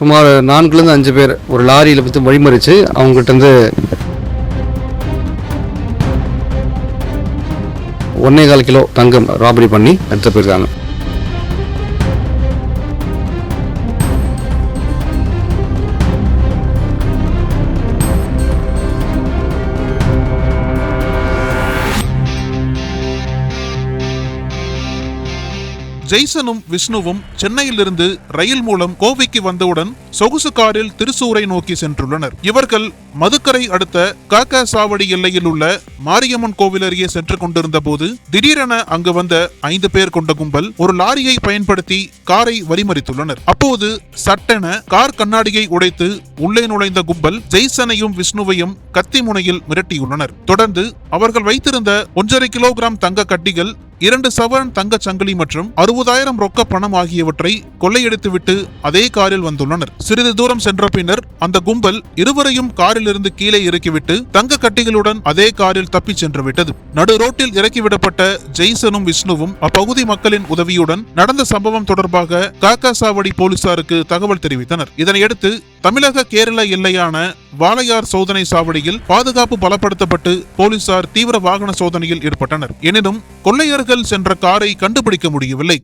சுமார் 4லேருந்து 5 பேர் ஒரு லாரியில் பற்றி வழிமறித்து அவங்ககிட்டருந்து 1.25 கிலோ தங்கம் ராபரி பண்ணி எடுத்து போயிருக்காங்க. ஜெய்சனும் விஷ்ணுவும் சென்னையிலிருந்து ரயில் மூலம் கோவைக்கு வந்தவுடன் சொகுசு காரில் திருசூரை நோக்கி சென்றுள்ளனர். இவர்கள் மதுக்கரை அடுத்த காக்கா சாவடி எல்லையில் உள்ள மாரியம்மன் கோவில் அருகே சென்று கொண்டிருந்த போது திடீரென அங்கு வந்த 5 பேர் கொண்ட கும்பல் ஒரு லாரியை பயன்படுத்தி காரை வழிமறித்துள்ளனர். அப்போது சட்டென கார் கண்ணாடியை உடைத்து உள்ளே நுழைந்த கும்பல் ஜெய்சனையும் விஷ்ணுவையும் கத்தி முனையில் மிரட்டியுள்ளனர். தொடர்ந்து அவர்கள் வைத்திருந்த 1.5 கிலோகிராம் தங்க கட்டிகள், 2 சவரன் தங்கச் சங்கிலி மற்றும் 60,000 ரொக்க பணம் ஆகியவற்றை கொள்ளையடித்துவிட்டு அதே காரில் வந்துள்ளனர். சிறிது தூரம் சென்ற பின்னர் அந்த கும்பல் இருவரையும் காரிலிருந்து கீழே இறக்கிவிட்டு தங்க கட்டிகளுடன் அதே காரில் தப்பிச் சென்று விட்டது. நடு ரோட்டில் இறக்கிவிடப்பட்ட ஜெய்சனும் விஷ்ணுவும் அப்பகுதி மக்களின் உதவியுடன் நடந்த சம்பவம் தொடர்பாக காக்கா சாவடி போலீசாருக்கு தகவல் தெரிவித்தனர். இதனையடுத்து தமிழக கேரள எல்லையான வாளையார் சோதனை சாவடியில் பாதுகாப்பு பலப்படுத்தப்பட்டு போலீசார் தீவிர வாகன சோதனையில் ஈடுபட்டனர். எனினும் கொள்ளையர்கள் சென்ற காரை கண்டுபிடிக்க முடியவில்லை.